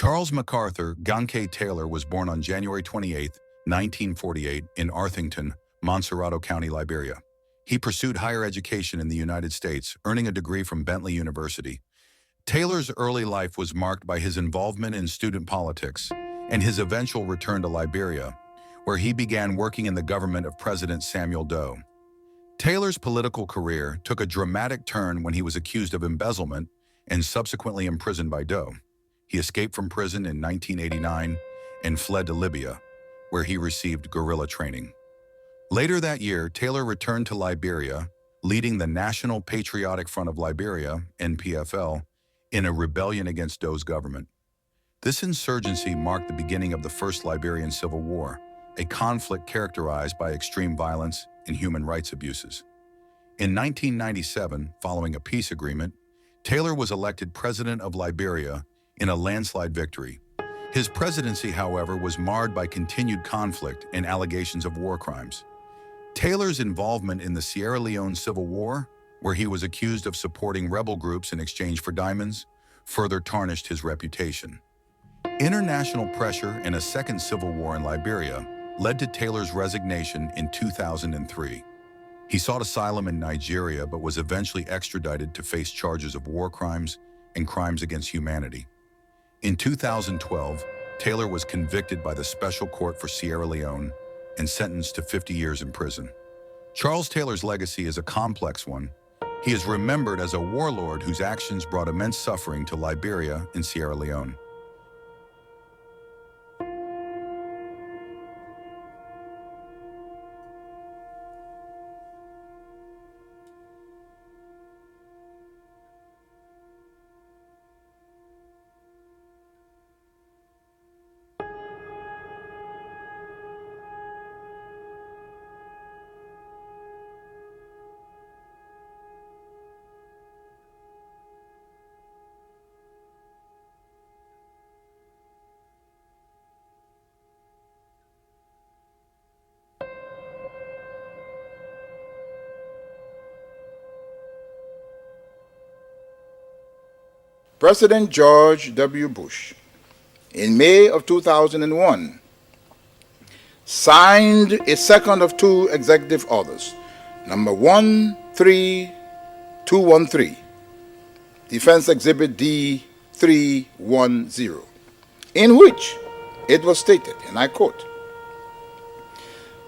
Charles MacArthur Gankay Taylor was born on January 28, 1948, in Arthington, Montserrado County, Liberia. He pursued higher education in the United States, earning a degree from Bentley University. Taylor's early life was marked by his involvement in student politics and his eventual return to Liberia, where he began working in the government of President Samuel Doe. Taylor's political career took a dramatic turn when he was accused of embezzlement and subsequently imprisoned by Doe. He escaped from prison in 1989 and fled to Libya, where he received guerrilla training. Later that year, Taylor returned to Liberia, leading the National Patriotic Front of Liberia, NPFL, in a rebellion against Doe's government. This insurgency marked the beginning of the First Liberian Civil War, a conflict characterized by extreme violence and human rights abuses. In 1997, following a peace agreement, Taylor was elected president of Liberia in a landslide victory. His presidency, however, was marred by continued conflict and allegations of war crimes. Taylor's involvement in the Sierra Leone Civil War, where he was accused of supporting rebel groups in exchange for diamonds, further tarnished his reputation. International pressure and a second civil war in Liberia led to Taylor's resignation in 2003. He sought asylum in Nigeria but was eventually extradited to face charges of war crimes and crimes against humanity. In 2012, Taylor was convicted by the Special Court for Sierra Leone and sentenced to 50 years in prison. Charles Taylor's legacy is a complex one. He is remembered as a warlord whose actions brought immense suffering to Liberia and Sierra Leone. President George W. Bush, in May of 2001, signed a second of two executive orders, number 13213, Defense Exhibit D310, in which it was stated, and I quote,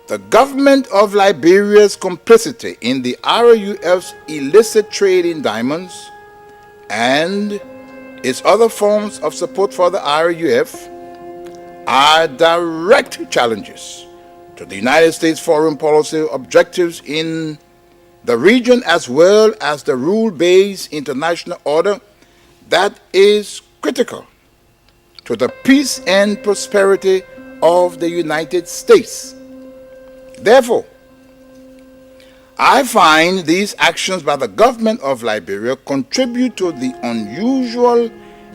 "The government of Liberia's complicity in the RUF's illicit trade in diamonds and its other forms of support for the RUF are direct challenges to the United States foreign policy objectives in the region as well as the rule-based international order that is critical to the peace and prosperity of the United States. Therefore, I find these actions by the government of Liberia contribute to the unusual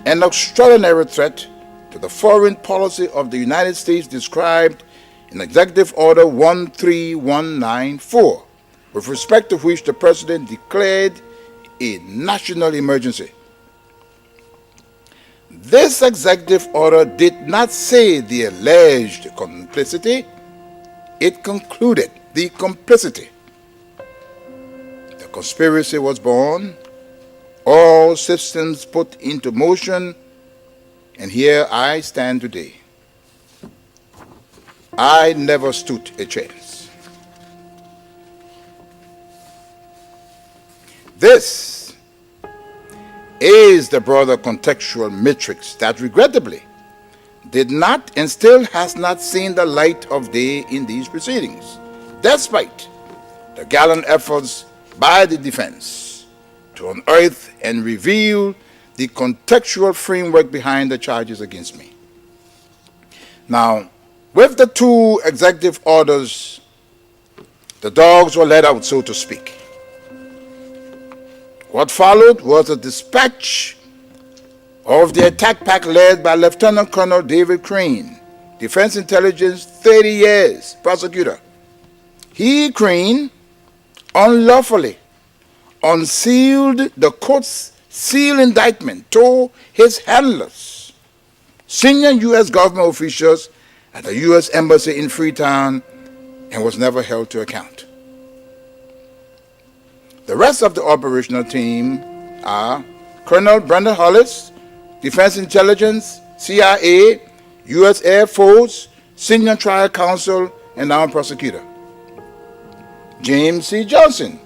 and extraordinary threat to the foreign policy of the United States described in Executive Order 13194, with respect to which the President declared a national emergency. This executive order did not say the alleged complicity, it concluded the complicity. The conspiracy was born, all systems put into motion, and here I stand today. I never stood a chance. This is the broader contextual matrix that regrettably did not and still has not seen the light of day in these proceedings, despite the gallant efforts by the defense to unearth and reveal the contextual framework behind the charges against me. Now, with the two executive orders, the dogs were let out, so to speak. What followed was a dispatch of the attack pack led by Lieutenant Colonel David Crane, Defense Intelligence 30 years, prosecutor. He, Crane, unlawfully unsealed the court's sealed indictment, told his handlers, senior U.S. government officials at the U.S. Embassy in Freetown and was never held to account. The rest of the operational team are Colonel Brandon Hollis, Defense Intelligence, CIA, U.S. Air Force, Senior Trial Counsel, and now Prosecutor. James C. Johnson,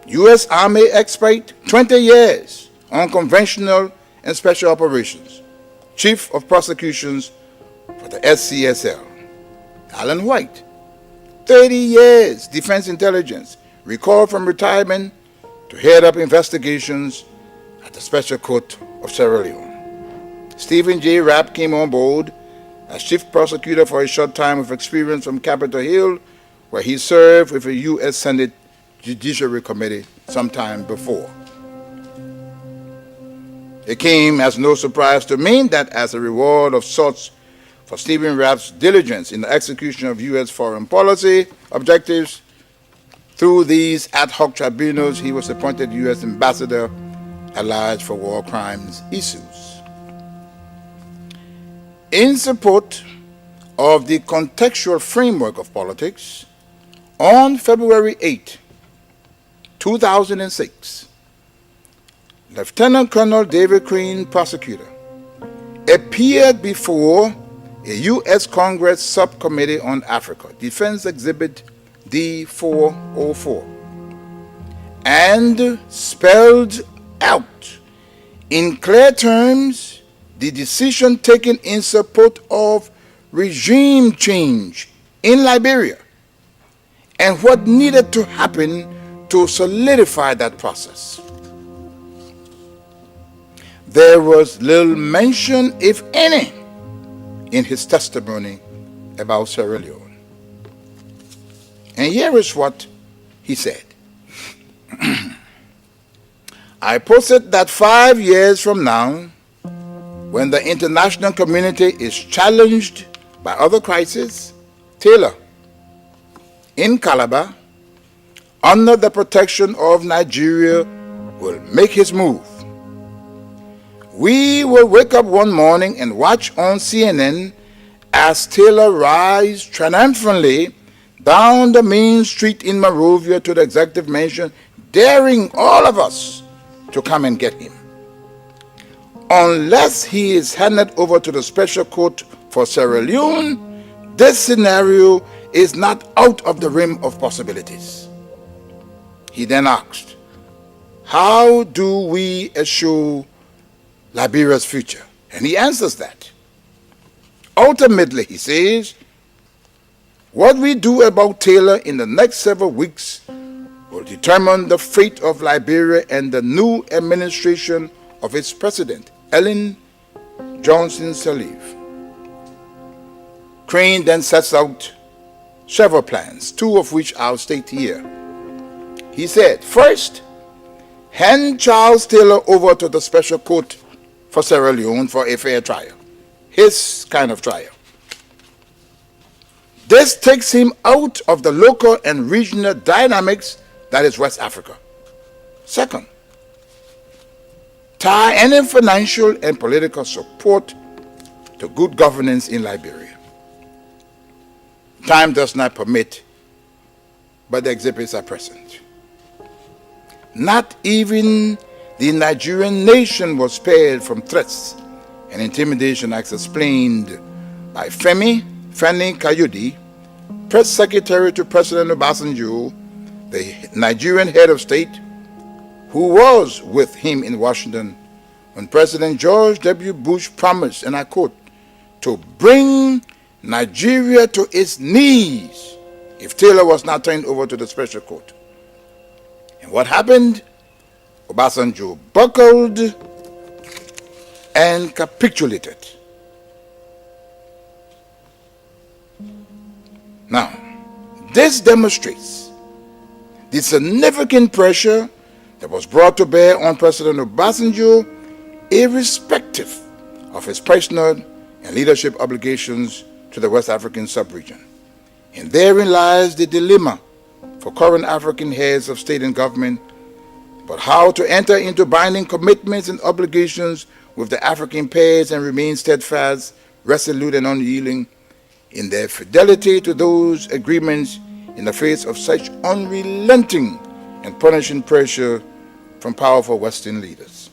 U.S. Army expert, 20 years on conventional and special operations, Chief of Prosecutions for the SCSL. Alan White, 30 years Defense Intelligence, recalled from retirement to head up investigations at the Special Court of Sierra Leone. Stephen J. Rapp came on board as Chief Prosecutor for a short time with experience from Capitol Hill, where he served with a U.S. Senate Judiciary Committee sometime before. It came as no surprise to me that as a reward of sorts for Stephen Rapp's diligence in the execution of U.S. foreign policy objectives, through these ad hoc tribunals, he was appointed U.S. Ambassador at large for war crimes issues. In support of the contextual framework of politics, on February 8, 2006, Lieutenant Colonel David Crane, prosecutor, appeared before a U.S. Congress Subcommittee on Africa, Defense Exhibit D-404, and spelled out in clear terms the decision taken in support of regime change in Liberia and what needed to happen to solidify that process. There was little mention, if any, in his testimony about Sierra Leone. And here is what he said. I posit that 5 years from now, when the international community is challenged by other crises, Taylor, in Calabar, under the protection of Nigeria, will make his move. We will wake up one morning and watch on CNN as Taylor rides triumphantly down the main street in Monrovia to the executive mansion, daring all of us to come and get him. Unless he is handed over to the Special Court for Sierra Leone, this scenario is not out of the realm of possibilities. He then asked, how do we assure Liberia's future? And he answers that. Ultimately, he says, what we do about Taylor in the next several weeks will determine the fate of Liberia and the new administration of its president, Ellen Johnson Sirleaf. Crane then sets out several plans, two of which I'll state here. He said, first, hand Charles Taylor over to the Special Court for Sierra Leone for a fair trial, his kind of trial. This takes him out of the local and regional dynamics that is West Africa. Second, tie any financial and political support to good governance in Liberia. Time does not permit, but the exhibits are present. Not even the Nigerian nation was spared from threats and intimidation, as explained by Fani Kayode, Press Secretary to President Obasanjo, the Nigerian head of state, who was with him in Washington when President George W. Bush promised, and I quote, to bring Nigeria to its knees if Taylor was not turned over to the Special Court. And what happened? Obasanjo buckled and capitulated. Now, this demonstrates the significant pressure that was brought to bear on President Obasanjo, irrespective of his personal and leadership obligations to the West African sub-region. And therein lies the dilemma for current African heads of state and government, but how to enter into binding commitments and obligations with the African pairs and remain steadfast, resolute, and unyielding in their fidelity to those agreements in the face of such unrelenting and punishing pressure from powerful Western leaders.